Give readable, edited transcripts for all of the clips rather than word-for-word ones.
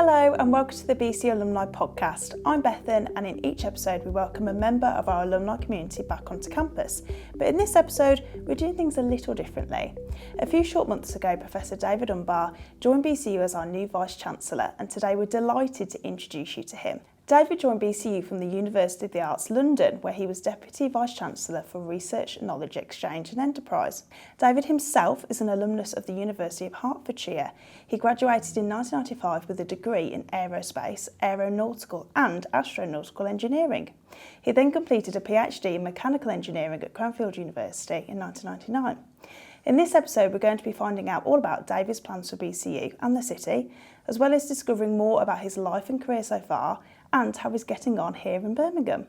Hello and welcome to the BCU Alumni Podcast. I'm Bethan and in each episode we welcome a member of our alumni community back onto campus. But in this episode we're doing things a little differently. A few short months ago Professor David Dunbar joined BCU as our new Vice-Chancellor and today we're delighted to introduce you to him. David joined BCU from the University of the Arts London, where he was Deputy Vice-Chancellor for Research, Knowledge Exchange and Enterprise. David himself is an alumnus of the University of Hertfordshire. He graduated in 1995 with a degree in Aerospace, Aeronautical and Astronautical Engineering. He then completed a PhD in Mechanical Engineering at Cranfield University in 1999. In this episode, we're going to be finding out all about David's plans for BCU and the city, as well as discovering more about his life and career so far and how he's getting on here in Birmingham.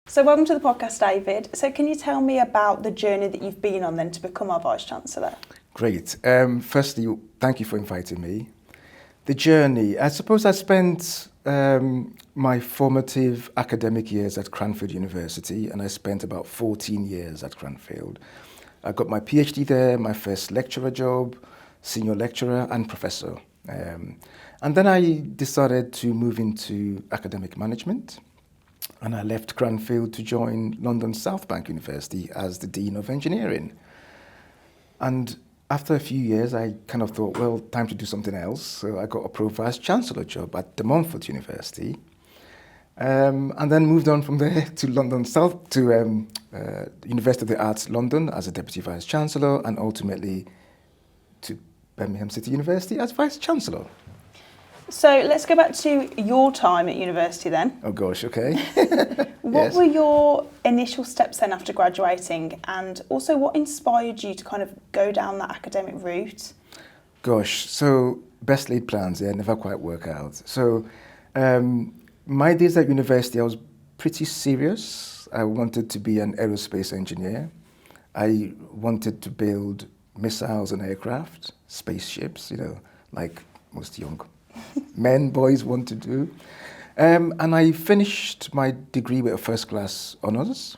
So welcome to the podcast, David. So can you tell me about the journey that you've been on then to become our Vice-Chancellor? Great. Firstly, thank you for inviting me. The journey, I suppose I spent my formative academic years at Cranfield University, and I spent about 14 years at Cranfield. I got my PhD there, my first lecturer job, senior lecturer and professor. And then I decided to move into academic management, and I left Cranfield to join London South Bank University as the Dean of Engineering. And after a few years, I kind of thought, well, time to do something else. So I got a Pro-Vice-Chancellor job at De Montfort University, and then moved on from there to London South, to University of the Arts London as a Deputy Vice-Chancellor, and ultimately to Birmingham City University as Vice-Chancellor. So let's go back to your time at university then. Oh gosh, okay. What were your initial steps then after graduating, and also what inspired you to kind of go down that academic route? Gosh, so best laid plans, never quite work out. So my days at university, I was pretty serious. I wanted to be an aerospace engineer. I wanted to build missiles and aircraft, spaceships, like most young men, boys want to do. And I finished my degree with a first class honours,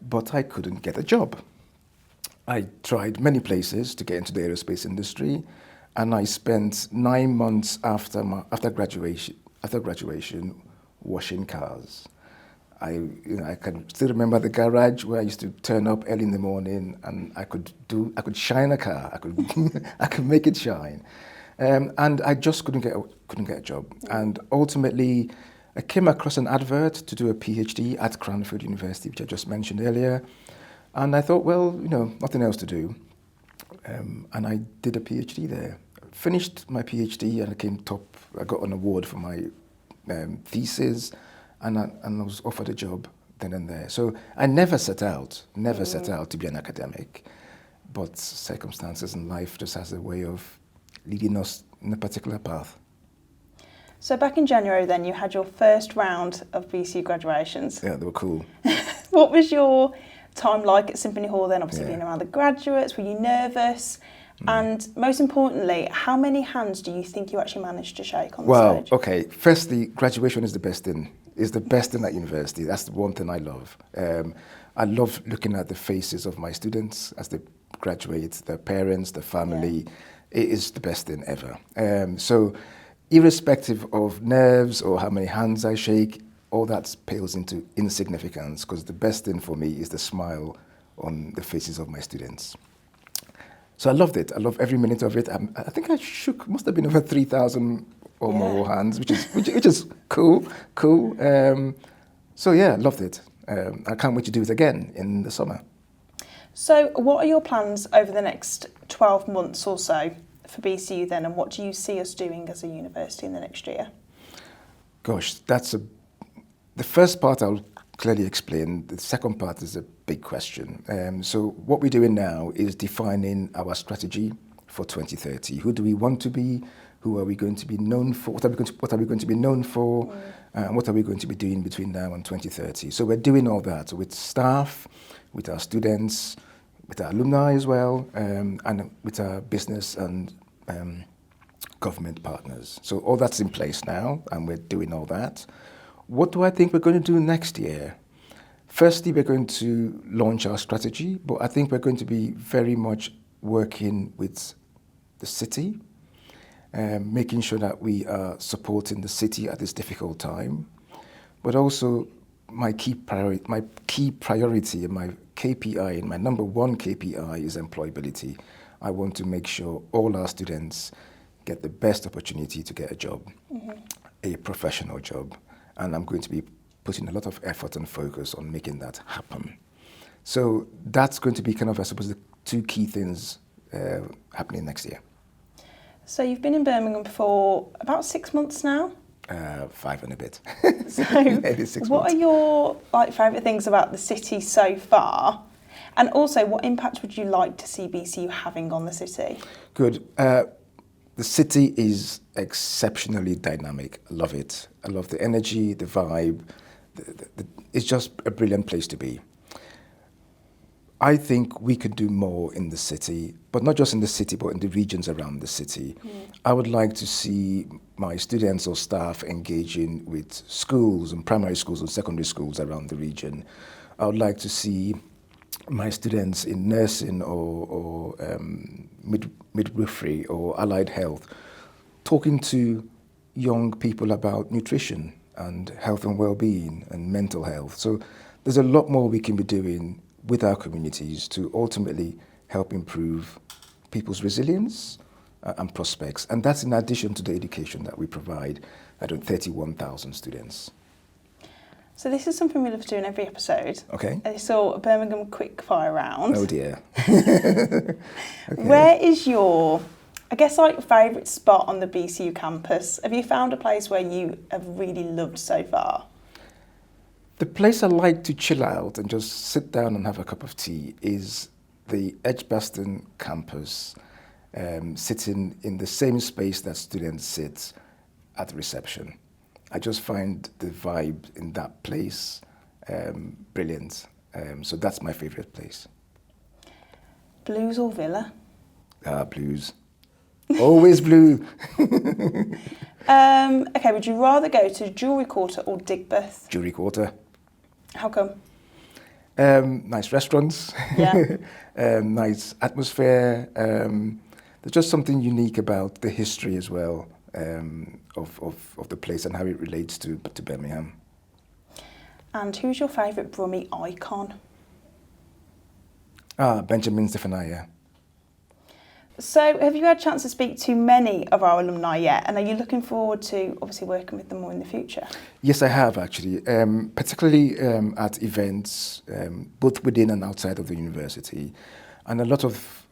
but I couldn't get a job. I tried many places to get into the aerospace industry, and I spent 9 months after graduation washing cars. I can still remember the garage where I used to turn up early in the morning, and I could shine a car. I could make it shine. And I just couldn't get a job. And ultimately, I came across an advert to do a PhD at Cranfield University, which I just mentioned earlier. And I thought, well, nothing else to do. And I did a PhD there. Finished my PhD and I came top. I got an award for my thesis, and I was offered a job then and there. So I never set out to be an academic. But circumstances in life just has a way of leading us in a particular path. So back in January then, you had your first round of BCU graduations. Yeah, they were cool. What was your time like at Symphony Hall then, obviously being around the graduates? Were you nervous? And most importantly, how many hands do you think you actually managed to shake on the stage? Well, okay, firstly, graduation is the best thing. It's the best thing at university. That's the one thing I love. I love looking at the faces of my students as they graduate, their parents, their family. Yeah. It is the best thing ever. So irrespective of nerves or how many hands I shake, all that pales into insignificance, because the best thing for me is the smile on the faces of my students. So I loved it. I love every minute of it. I think I shook, must have been over 3,000 or more hands, which is cool. So yeah, loved it. I can't wait to do it again in the summer. So what are your plans over the next 12 months or so for BCU then, and what do you see us doing as a university in the next year? Gosh, the first part I'll clearly explain. The second part is a big question. So what we're doing now is defining our strategy for 2030. Who do we want to be? Who are we going to be known for? What are we going to be known for? And what are we going to be doing between now and 2030? So we're doing all that with staff, with our students, with our alumni as well, and with our business and government partners. So all that's in place now, and we're doing all that. What do I think we're going to do next year? Firstly, we're going to launch our strategy, but I think we're going to be very much working with the city making sure that we are supporting the city at this difficult time, but also my key priority and my KPI, and my number one KPI is employability. I want to make sure all our students get the best opportunity to get a job, a professional job, and I'm going to be putting a lot of effort and focus on making that happen. So that's going to be kind of, I suppose, the two key things happening next year. So you've been in Birmingham for about 6 months now? 5 and a bit. So Maybe 6 what months. are your favourite things about the city so far? And also, what impact would you like to see BCU having on the city? Good. The city is exceptionally dynamic. I love it. I love the energy, the vibe. It's just a brilliant place to be. I think we could do more in the city, but not just in the city, but in the regions around the city. I would like to see my students or staff engaging with schools and primary schools and secondary schools around the region. I would like to see my students in nursing or midwifery or allied health talking to young people about nutrition and health and well-being and mental health. So there's a lot more we can be doing with our communities to ultimately help improve people's resilience and prospects. And that's in addition to the education that we provide at 31,000 students. So this is something we love to do in every episode. Okay. It's a Birmingham quickfire round. Oh dear. Okay. Where is your, favourite spot on the BCU campus? Have you found a place where you have really loved so far? The place I like to chill out and just sit down and have a cup of tea is the Edgbaston campus, sitting in the same space that students sit at the reception. I just find the vibe in that place brilliant. So that's my favourite place. Blues or Villa? Blues. Always blue. Okay, would you rather go to Jewellery Quarter or Digbeth? Jewellery Quarter. How come? Nice restaurants. Yeah. Nice atmosphere. There's just something unique about the history as well of the place and how it relates to Birmingham. And who's your favourite Brummie icon? Benjamin Zephaniah. So have you had a chance to speak to many of our alumni yet? And are you looking forward to obviously working with them more in the future? Yes, I have actually, particularly at events, both within and outside of the university. And a lot of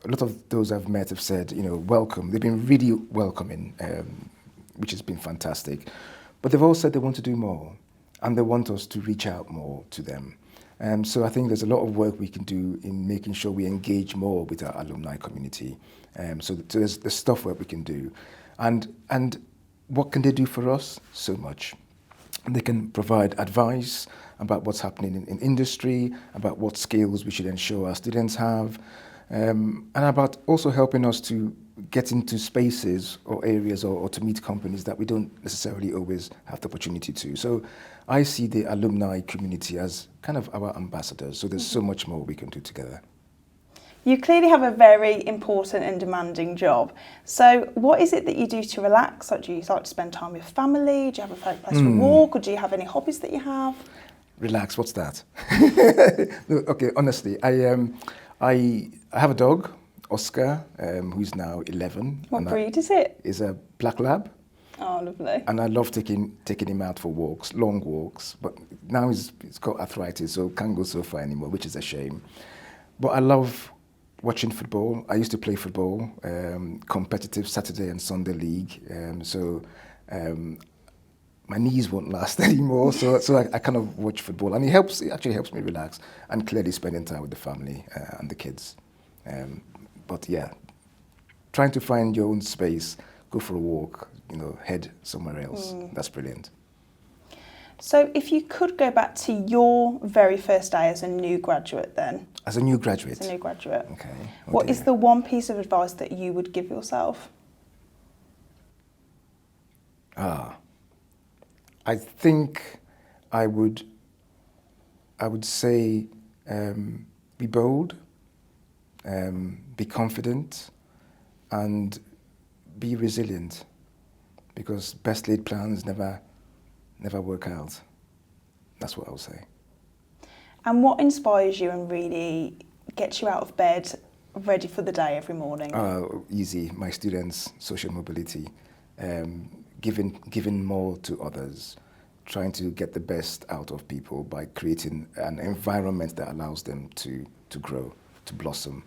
those I've met have said, welcome. They've been really welcoming, which has been fantastic. But they've all said they want to do more, and they want us to reach out more to them. So I think there's a lot of work we can do in making sure we engage more with our alumni community. So there's stuff that we can do. And what can they do for us? So much. They can provide advice about what's happening in industry, about what skills we should ensure our students have, and about also helping us to get into spaces or areas or to meet companies that we don't necessarily always have the opportunity to. So I see the alumni community as kind of our ambassadors. So there's so much more we can do together. You clearly have a very important and demanding job. So what is it that you do to relax? Like, do you like to spend time with family? Do you have a favourite place to walk? Or do you have any hobbies that you have? Relax, what's that? Okay, honestly, I have a dog, Oscar, who's now 11. What breed is it? He's a black lab. Oh, lovely. And I love taking him out for walks, long walks. But now he's got arthritis, so can't go so far anymore, which is a shame. But I love watching football. I used to play football, competitive Saturday and Sunday league. My knees won't last anymore, so I kind of watch football, and it actually helps me relax, and clearly spending time with the family and the kids. But yeah, trying to find your own space, go for a walk, head somewhere else. That's brilliant. So if you could go back to your very first day as a new graduate then? As a new graduate? As a new graduate. Okay. What is the one piece of advice that you would give yourself? I think I would say be bold, be confident, and be resilient. because best laid plans never work out. That's what I'll say. And what inspires you and really gets you out of bed ready for the day every morning? Easy. My students' social mobility, giving more to others, trying to get the best out of people by creating an environment that allows them to grow, to blossom.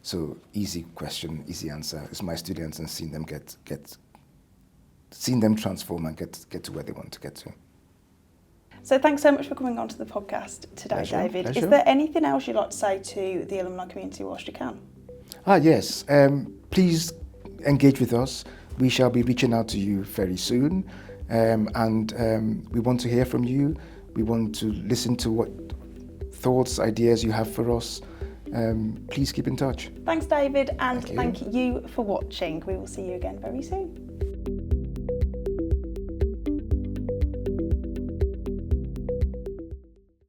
So easy question, easy answer. It's my students and seeing them seeing them transform and get to where they want to get to. So thanks so much for coming on to the podcast today, Pleasure, David. pleasure. Is there anything else you'd like to say to the alumni community whilst you can? Yes. Please engage with us. We shall be reaching out to you very soon. And we want to hear from you. We want to listen to what thoughts, ideas you have for us. Please keep in touch. Thank you, David, and thank you for watching. We will see you again very soon.